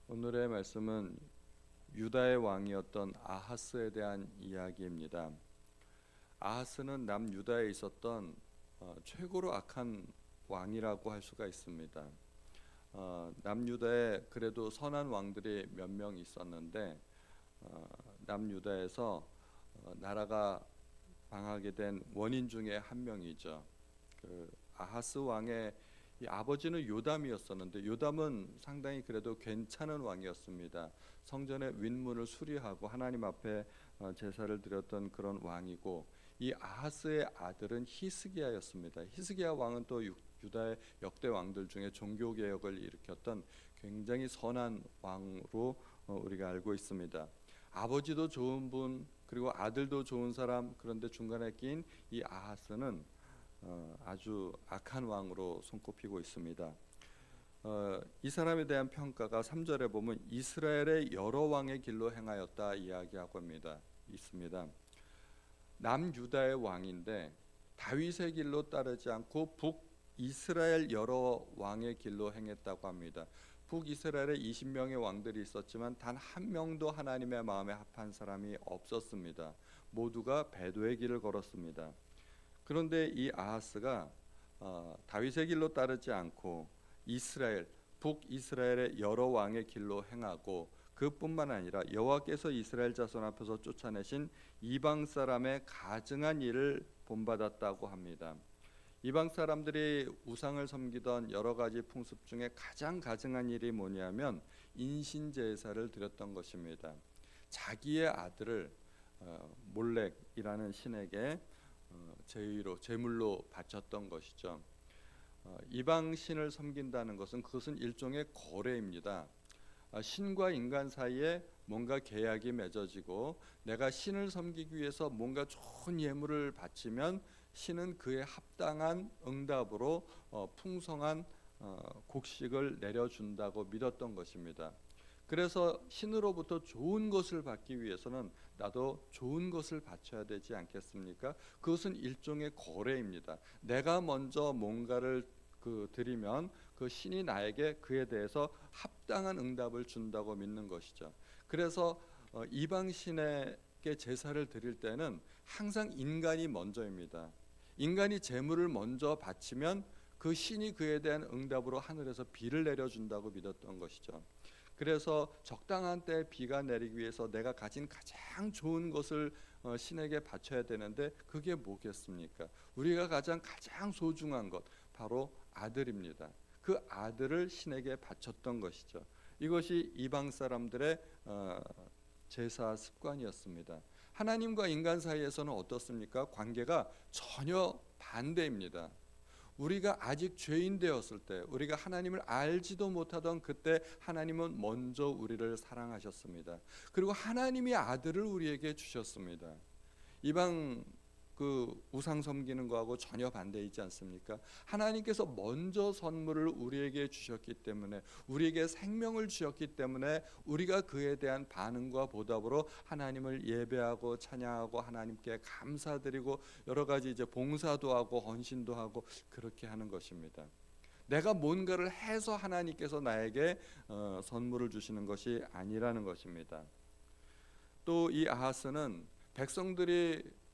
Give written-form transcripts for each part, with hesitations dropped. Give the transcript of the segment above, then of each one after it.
오늘의 말씀은 유다의 왕이었던 아하스에 대한 이야기입니다. 아하스는 남유다에 있었던 최고로 악한 왕이라고 할 수가 있습니다. 남유다에 그래도 선한 왕들이 몇 명 있었는데 남유다에서 나라가 망하게 된 원인 중에 한 명이죠. 그 아하스 왕의 이 아버지는 요담이었었는데 요담은 상당히 그래도 괜찮은 왕이었습니다. 성전의 윗문을 수리하고 하나님 앞에 제사를 드렸던 그런 왕이고, 이 아하스의 아들은 히스기야였습니다. 히스기야 왕은 또 유다의 역대 왕들 중에 종교 개혁을 일으켰던 굉장히 선한 왕으로 우리가 알고 있습니다. 아버지도 좋은 분, 그리고 아들도 좋은 사람, 그런데 중간에 낀 이 아하스는 아주 악한 왕으로 손꼽히고 있습니다. 이 사람에 대한 평가가 3절에 보면 이스라엘의 여러 왕의 길로 행하였다 이야기하고 있습니다. 남유다의 왕인데 다윗의 길로 따르지 않고 북이스라엘 여러 왕의 길로 행했다고 합니다. 북이스라엘에 20명의 왕들이 있었지만 단 한 명도 하나님의 마음에 합한 사람이 없었습니다. 모두가 배도의 길을 걸었습니다. 그런데 이 아하스가 다윗의 길로 따르지 않고 북이스라엘의 여러 왕의 길로 행하고, 그뿐만 아니라 여호와께서 이스라엘 자손 앞에서 쫓아내신 이방 사람의 가증한 일을 본받았다고 합니다. 이방 사람들이 우상을 섬기던 여러 가지 풍습 중에 가장 가증한 일이 뭐냐면 인신 제사를 드렸던 것입니다. 자기의 아들을 몰렉이라는 신에게 제물로 바쳤던 것이죠. 이방 신을 섬긴다는 것은 그것은 일종의 거래입니다. 신과 인간 사이에 뭔가 계약이 맺어지고 내가 신을 섬기기 위해서 뭔가 좋은 예물을 바치면 신은 그에 합당한 응답으로 풍성한 곡식을 내려준다고 믿었던 것입니다. 그래서 신으로부터 좋은 것을 받기 위해서는 나도 좋은 것을 바쳐야 되지 않겠습니까? 그것은 일종의 거래입니다. 내가 먼저 뭔가를 드리면 그 신이 나에게 그에 대해서 합당한 응답을 준다고 믿는 것이죠. 그래서 이방 신에게 제사를 드릴 때는 항상 인간이 먼저입니다. 인간이 제물을 먼저 바치면 그 신이 그에 대한 응답으로 하늘에서 비를 내려준다고 믿었던 것이죠. 그래서 적당한 때에 비가 내리기 위해서 내가 가진 가장 좋은 것을 신에게 바쳐야 되는데 그게 뭐겠습니까? 우리가 가장 소중한 것, 바로 아들입니다. 그 아들을 신에게 바쳤던 것이죠. 이것이 이방 사람들의 제사 습관이었습니다. 하나님과 인간 사이에서는 어떻습니까? 관계가 전혀 반대입니다. 우리가 아직 죄인 되었을 때, 우리가 하나님을 알지도 못하던 그때 하나님은 먼저 우리를 사랑하셨습니다. 그리고 하나님이 아들을 우리에게 주셨습니다. 이방 우상 섬기는 거하고 전혀 반대이지 않습니까? 하나님께서 먼저 선물을 우리에게 주셨기 때문에, 우리에게 생명을 주셨기 때문에 우리가 그에 대한 반응과 보답으로 하나님을 예배하고 찬양하고 하나님께 감사드리고 여러 가지 이제 봉사도 하고 헌신도 하고 그렇게 하는 것입니다. 내가 뭔가를 해서 하나님께서 나에게 선물을 주시는 것이 아니라는 것입니다. 또 이 아하스는 백성들이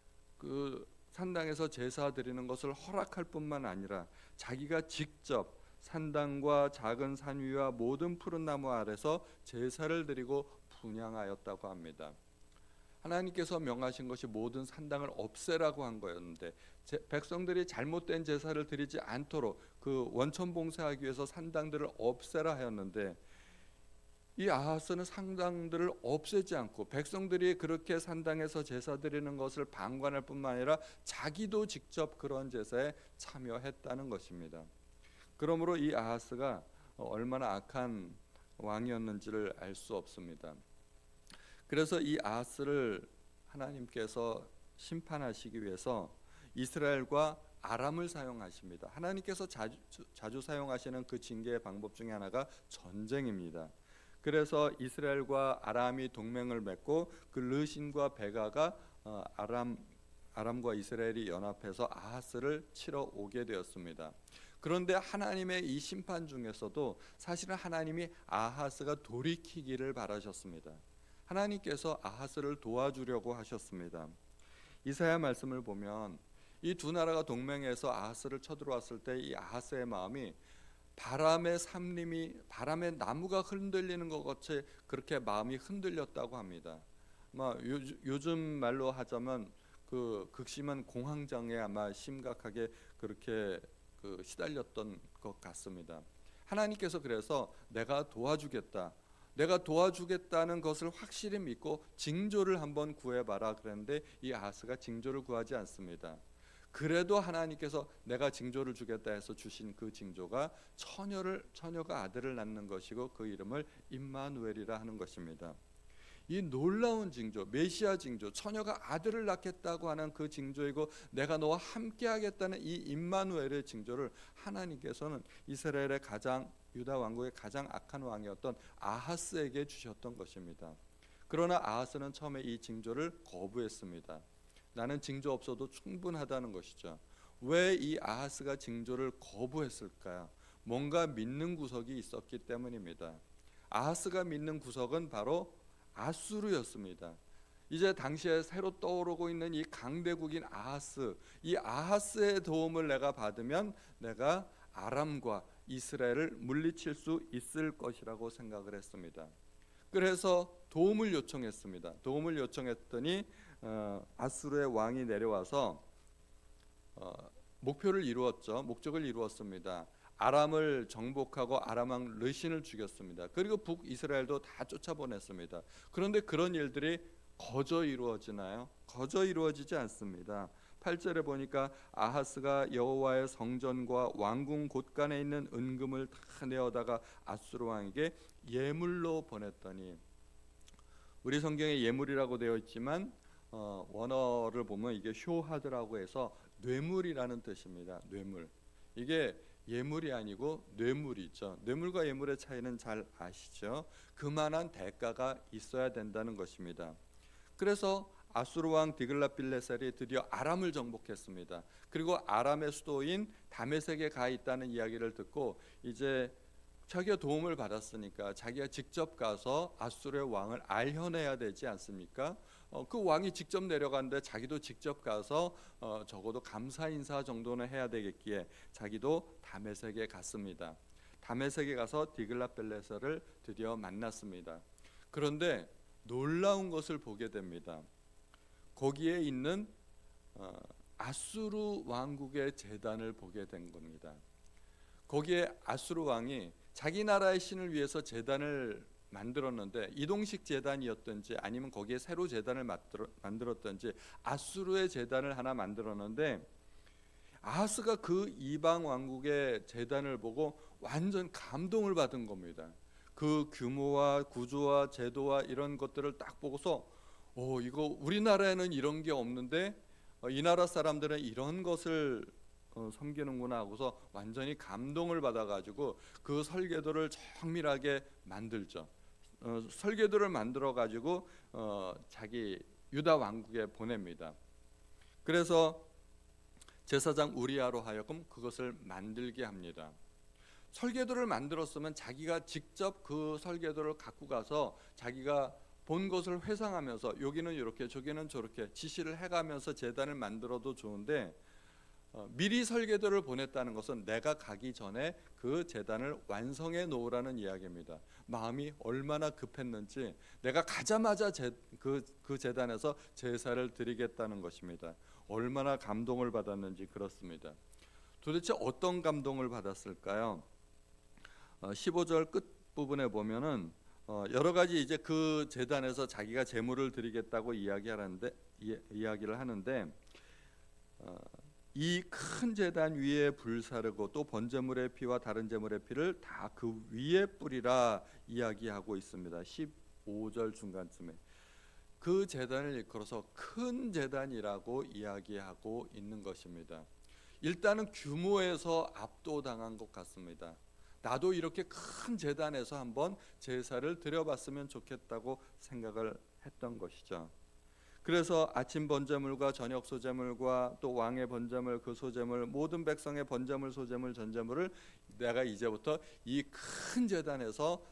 산당에서 제사 드리는 것을 허락할 뿐만 아니라 자기가 직접 산당과 작은 산 위와 모든 푸른 나무 아래서 제사를 드리고 분향하였다고 합니다. 하나님께서 명하신 것이 모든 산당을 없애라고 한 거였는데 백성들이 잘못된 제사를 드리지 않도록 그 원천 봉사하기 위해서 산당들을 없애라 하였는데, 이 아하스는 산당들을 없애지 않고 백성들이 그렇게 산당에서 제사 드리는 것을 방관할 뿐만 아니라 자기도 직접 그런 제사에 참여했다는 것입니다. 그러므로 이 아하스가 얼마나 악한 왕이었는지를 알 수 없습니다. 그래서 이 아하스를 하나님께서 심판하시기 위해서 이스라엘과 아람을 사용하십니다. 하나님께서 자주 사용하시는 그 징계의 방법 중에 하나가 전쟁입니다. 그래서 이스라엘과 아람이 동맹을 맺고 그 르신과 베가가 아람과 이스라엘이 연합해서 아하스를 치러 오게 되었습니다. 그런데 하나님의 이 심판 중에서도 사실은 하나님이 아하스가 돌이키기를 바라셨습니다. 하나님께서 아하스를 도와주려고 하셨습니다. 이사야 말씀을 보면 이 두 나라가 동맹해서 아하스를 쳐들어왔을 때 이 아하스의 마음이 바람의 삼림이 바람의 나무가 흔들리는 것 같이 그렇게 마음이 흔들렸다고 합니다. 요즘 말로 하자면 그 극심한 공황장애 아마 심각하게 그렇게 시달렸던 것 같습니다. 하나님께서 그래서 내가 도와주겠다는 것을 확실히 믿고 징조를 한번 구해봐라 그랬는데 이 아하스가 징조를 구하지 않습니다. 그래도 하나님께서 내가 징조를 주겠다 해서 주신 그 징조가 처녀가 아들을 낳는 것이고 그 이름을 임마누엘이라 하는 것입니다. 이 놀라운 징조, 메시아 징조, 처녀가 아들을 낳겠다고 하는 그 징조이고 내가 너와 함께하겠다는 이 임마누엘의 징조를 하나님께서는 이스라엘의 유다 왕국의 가장 악한 왕이었던 아하스에게 주셨던 것입니다. 그러나 아하스는 처음에 이 징조를 거부했습니다. 나는 징조 없어도 충분하다는 것이죠. 왜 이 아하스가 징조를 거부했을까요? 뭔가 믿는 구석이 있었기 때문입니다. 아하스가 믿는 구석은 바로 아수르였습니다. 이제 당시에 새로 떠오르고 있는 이 강대국인 아하스, 이 아하스의 도움을 내가 받으면 내가 아람과 이스라엘을 물리칠 수 있을 것이라고 생각을 했습니다. 그래서 도움을 요청했습니다. 도움을 요청했더니 아수르의 왕이 내려와서 목적을 이루었습니다. 아람을 정복하고 아람 왕 르신을 죽였습니다. 그리고 북이스라엘도 다 쫓아보냈습니다. 그런데 그런 일들이 거저 이루어지나요? 거저 이루어지지 않습니다. 8절에 보니까 아하스가 여호와의 성전과 왕궁 곳간에 있는 은금을 다 내어다가 아수르 왕에게 예물로 보냈더니, 우리 성경에 예물이라고 되어 있지만 원어를 보면 이게 쇼하드라고 해서 뇌물이라는 뜻입니다. 뇌물. 이게 예물이 아니고 뇌물이죠. 뇌물과 예물의 차이는 잘 아시죠? 그만한 대가가 있어야 된다는 것입니다. 그래서 아수르 왕 디글랏빌레셀이 드디어 아람을 정복했습니다. 그리고 아람의 수도인 다메섹에 가 있다는 이야기를 듣고 이제 자기가 도움을 받았으니까 자기가 직접 가서 아수르의 왕을 알혀내야 되지 않습니까? 그 왕이 직접 내려갔는데 자기도 직접 가서 적어도 감사 인사 정도는 해야 되겠기에 자기도 다메섹에 갔습니다. 다메섹에 가서 디글랏빌레셀을 드디어 만났습니다. 그런데 놀라운 것을 보게 됩니다. 거기에 있는 아수르 왕국의 제단을 보게 된 겁니다. 거기에 아수르 왕이 자기 나라의 신을 위해서 제단을 만들었는데 이동식 제단이었든지 아니면 거기에 새로 제단을 만들었든지 아수르의 제단을 하나 만들었는데 아하스가 그 이방 왕국의 제단을 보고 완전 감동을 받은 겁니다. 그 규모와 구조와 제도와 이런 것들을 딱 보고서 이거 우리나라에는 이런 게 없는데 이 나라 사람들은 이런 것을 섬기는구나 하고서 완전히 감동을 받아가지고 그 설계도를 정밀하게 만들죠. 설계도를 만들어가지고 자기 유다 왕국에 보냅니다. 그래서 제사장 우리아로 하여금 그것을 만들게 합니다. 설계도를 만들었으면 자기가 직접 그 설계도를 갖고 가서 자기가 본 것을 회상하면서 여기는 이렇게 저기는 저렇게 지시를 해가면서 제단을 만들어도 좋은데 미리 설계도를 보냈다는 것은 내가 가기 전에 그 제단을 완성해 놓으라는 이야기입니다. 마음이 얼마나 급했는지 내가 가자마자 그 제단에서 제사를 드리겠다는 것입니다. 얼마나 감동을 받았는지 그렇습니다. 도대체 어떤 감동을 받았을까요? 15절 끝부분에 보면은 여러 가지 이제 그 제단에서 자기가 제물을 드리겠다고 이야기를 하는데 이 큰 제단 위에 불사르고 또 번제물의 피와 다른 제물의 피를 다 그 위에 뿌리라 이야기하고 있습니다. 15절 중간쯤에 그 제단을 일컬어서 큰 제단이라고 이야기하고 있는 것입니다. 일단은 규모에서 압도당한 것 같습니다. 나도 이렇게 큰 제단에서 한번 제사를 드려봤으면 좋겠다고 생각을 했던 것이죠. 그래서 아침 번제물과 저녁 소제물과 또 왕의 번제물, 그 소제물, 모든 백성의 번제물, 소제물, 전제물을 내가 이제부터 이 큰 제단에서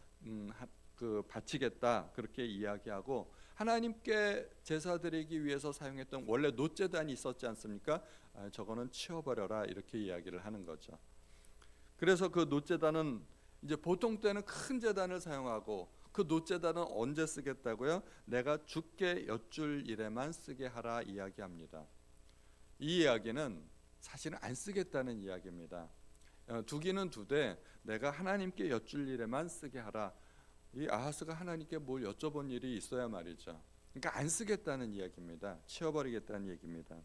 바치겠다, 그렇게 이야기하고, 하나님께 제사 드리기 위해서 사용했던 원래 놋제단이 있었지 않습니까? 저거는 치워버려라, 이렇게 이야기를 하는 거죠. 그래서 그 놋제단은 이제 보통 때는 큰 제단을 사용하고, 그 놋제단은 언제 쓰겠다고요? 내가 죽게 여쭐 일에만 쓰게 하라 이야기합니다. 이 이야기는 사실은 안 쓰겠다는 이야기입니다. 두기는 두되 내가 하나님께 여쭐 일에만 쓰게 하라. 이 아하스가 하나님께 뭘 여쭤본 일이 있어야 말이죠. 그러니까 안 쓰겠다는 이야기입니다. 치워버리겠다는 얘기입니다.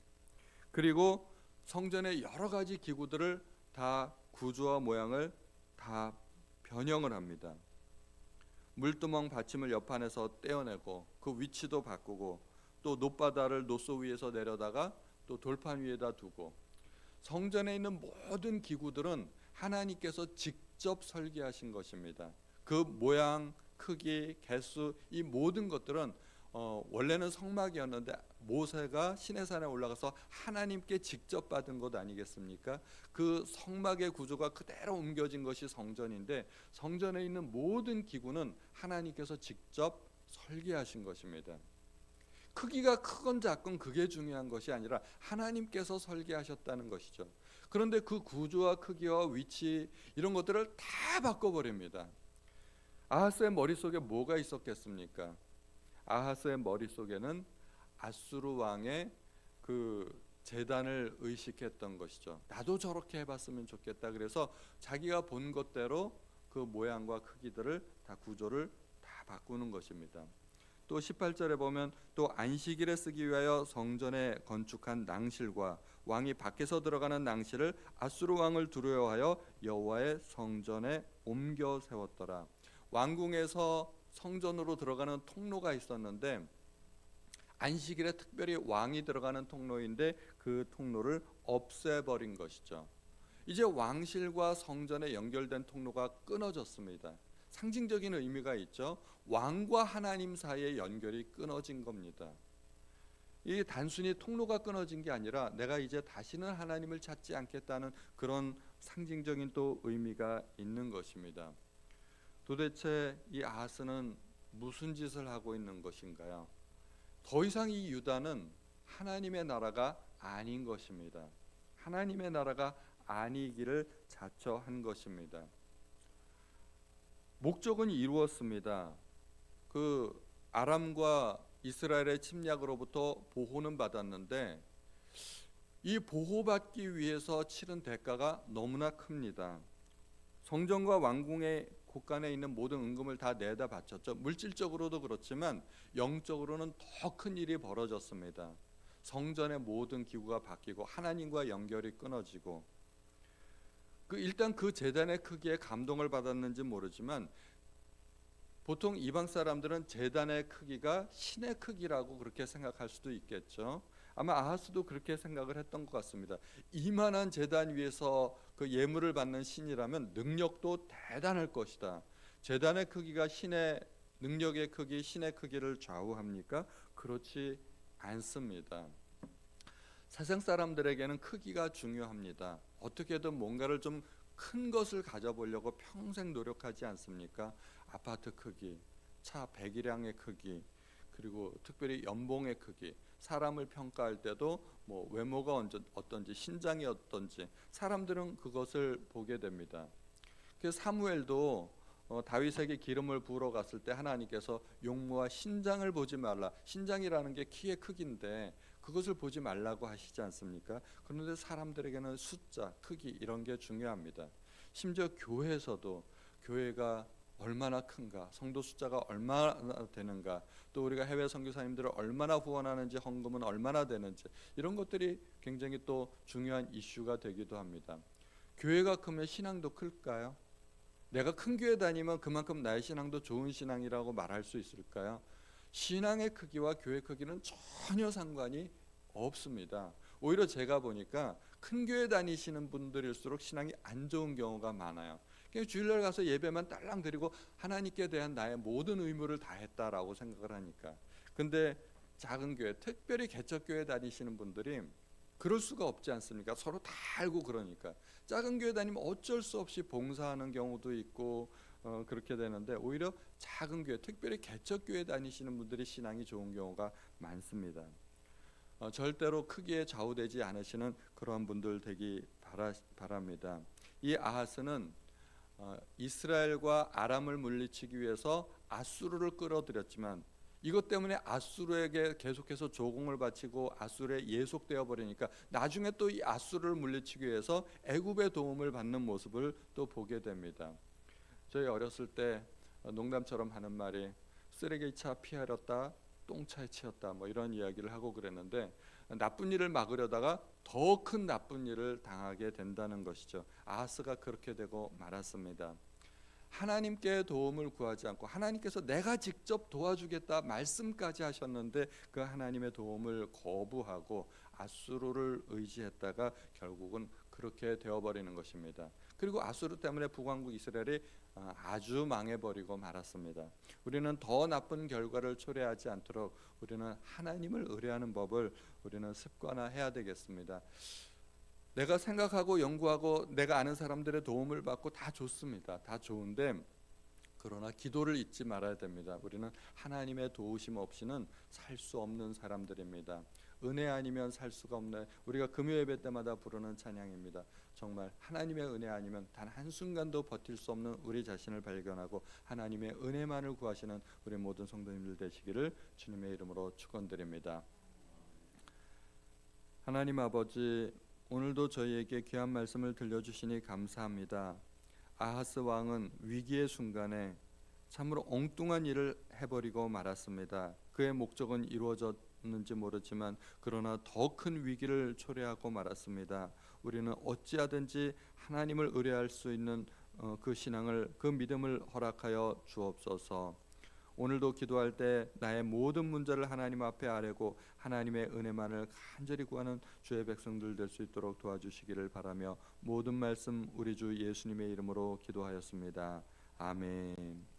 그리고 성전의 여러 가지 기구들을 다 구조와 모양을 다 변형을 합니다. 물두멍 받침을 옆판에서 떼어내고 그 위치도 바꾸고, 또 놋바다를 놋소 위에서 내려다가 또 돌판 위에다 두고, 성전에 있는 모든 기구들은 하나님께서 직접 설계하신 것입니다. 그 모양, 크기, 개수, 이 모든 것들은 원래는 성막이었는데 모세가 시내산에 올라가서 하나님께 직접 받은 것 아니겠습니까? 그 성막의 구조가 그대로 옮겨진 것이 성전인데, 성전에 있는 모든 기구는 하나님께서 직접 설계하신 것입니다. 크기가 크건 작건 그게 중요한 것이 아니라 하나님께서 설계하셨다는 것이죠. 그런데 그 구조와 크기와 위치, 이런 것들을 다 바꿔버립니다. 아하스의 머릿속에 뭐가 있었겠습니까? 아하스의 머릿속에는 아수르 왕의 그 제단을 의식했던 것이죠. 나도 저렇게 해봤으면 좋겠다. 그래서 자기가 본 것대로 그 모양과 크기들을 다, 구조를 다 바꾸는 것입니다. 또 18절에 보면, 또 안식일에 쓰기 위하여 성전에 건축한 낭실과 왕이 밖에서 들어가는 낭실을 아수르 왕을 두려워하여 여호와의 성전에 옮겨 세웠더라. 왕궁에서 성전으로 들어가는 통로가 있었는데, 안식일에 특별히 왕이 들어가는 통로인데 그 통로를 없애버린 것이죠. 이제 왕실과 성전에 연결된 통로가 끊어졌습니다. 상징적인 의미가 있죠. 왕과 하나님 사이의 연결이 끊어진 겁니다. 이 단순히 통로가 끊어진 게 아니라 내가 이제 다시는 하나님을 찾지 않겠다는 그런 상징적인 또 의미가 있는 것입니다. 도대체 이 아하스는 무슨 짓을 하고 있는 것인가요? 더 이상 이 유다는 하나님의 나라가 아닌 것입니다. 하나님의 나라가 아니기를 자처한 것입니다. 목적은 이루었습니다. 그 아람과 이스라엘의 침략으로부터 보호는 받았는데, 이 보호받기 위해서 치른 대가가 너무나 큽니다. 성전과 왕궁의 곳간에 있는 모든 은금을 다 내다 바쳤죠. 물질적으로도 그렇지만 영적으로는 더 큰 일이 벌어졌습니다. 성전의 모든 기구가 바뀌고 하나님과 연결이 끊어지고, 일단 그 제단의 크기에 감동을 받았는지 모르지만 보통 이방 사람들은 제단의 크기가 신의 크기라고 그렇게 생각할 수도 있겠죠. 아마 아하스도 그렇게 생각을 했던 것 같습니다. 이만한 제단 위에서 그 예물을 받는 신이라면 능력도 대단할 것이다. 제단의 크기가 신의 능력의 크기, 신의 크기를 좌우합니까? 그렇지 않습니다. 세상 사람들에게는 크기가 중요합니다. 어떻게든 뭔가를 좀 큰 것을 가져보려고 평생 노력하지 않습니까? 아파트 크기, 차 배기량의 크기, 그리고 특별히 연봉의 크기, 사람을 평가할 때도 뭐 외모가 어떤지, 신장이 어떤지 사람들은 그것을 보게 됩니다. 그래서 사무엘도 다윗에게 기름을 부으러 갔을 때 하나님께서 용모와 신장을 보지 말라. 신장이라는 게 키의 크기인데 그것을 보지 말라고 하시지 않습니까? 그런데 사람들에게는 숫자, 크기 이런 게 중요합니다. 심지어 교회에서도 교회가 얼마나 큰가, 성도 숫자가 얼마나 되는가, 또 우리가 해외 선교사님들을 얼마나 후원하는지, 헌금은 얼마나 되는지, 이런 것들이 굉장히 또 중요한 이슈가 되기도 합니다. 교회가 크면 신앙도 클까요? 내가 큰 교회 다니면 그만큼 나의 신앙도 좋은 신앙이라고 말할 수 있을까요? 신앙의 크기와 교회 크기는 전혀 상관이 없습니다. 오히려 제가 보니까 큰 교회 다니시는 분들일수록 신앙이 안 좋은 경우가 많아요. 주일날 가서 예배만 딸랑 드리고 하나님께 대한 나의 모든 의무를 다했다라고 생각을 하니까. 근데 작은 교회, 특별히 개척교회 다니시는 분들이 그럴 수가 없지 않습니까? 서로 다 알고 그러니까. 작은 교회 다니면 어쩔 수 없이 봉사하는 경우도 있고 그렇게 되는데, 오히려 작은 교회, 특별히 개척교회 다니시는 분들이 신앙이 좋은 경우가 많습니다. 절대로 크기에 좌우되지 않으시는 그러한 분들 되기 바랍니다. 이 아하스는 이스라엘과 아람을 물리치기 위해서 아수르를 끌어들였지만, 이것 때문에 아수르에게 계속해서 조공을 바치고 아수르에 예속되어 버리니까 나중에 또 이 아수르를 물리치기 위해서 애굽의 도움을 받는 모습을 또 보게 됩니다. 저희 어렸을 때 농담처럼 하는 말이 쓰레기차 피하렸다 똥차에 치였다, 뭐 이런 이야기를 하고 그랬는데, 나쁜 일을 막으려다가 더 큰 나쁜 일을 당하게 된다는 것이죠. 아하스가 그렇게 되고 말았습니다. 하나님께 도움을 구하지 않고 하나님께서 내가 직접 도와주겠다 말씀까지 하셨는데 그 하나님의 도움을 거부하고 아수르를 의지했다가 결국은 그렇게 되어버리는 것입니다. 그리고 아수르 때문에 북왕국 이스라엘이 아주 망해버리고 말았습니다. 우리는 더 나쁜 결과를 초래하지 않도록 우리는 하나님을 의뢰하는 법을 우리는 습관화해야 되겠습니다. 내가 생각하고 연구하고 내가 아는 사람들의 도움을 받고 다 좋습니다. 다 좋은데, 그러나 기도를 잊지 말아야 됩니다. 우리는 하나님의 도우심 없이는 살 수 없는 사람들입니다. 은혜 아니면 살 수가 없네. 우리가 금요 예배 때마다 부르는 찬양입니다. 정말 하나님의 은혜 아니면 단 한순간도 버틸 수 없는 우리 자신을 발견하고 하나님의 은혜만을 구하시는 우리 모든 성도님들 되시기를 주님의 이름으로 축원드립니다. 하나님 아버지, 오늘도 저희에게 귀한 말씀을 들려주시니 감사합니다. 아하스 왕은 위기의 순간에 참으로 엉뚱한 일을 해버리고 말았습니다. 그의 목적은 이루어졌는지 모르지만 그러나 더 큰 위기를 초래하고 말았습니다. 우리는 어찌하든지 하나님을 의뢰할 수 있는 그 신앙을, 그 믿음을 허락하여 주옵소서. 오늘도 기도할 때 나의 모든 문제를 하나님 앞에 아뢰고 하나님의 은혜만을 간절히 구하는 주의 백성들 될 수 있도록 도와주시기를 바라며 모든 말씀 우리 주 예수님의 이름으로 기도하였습니다. 아멘.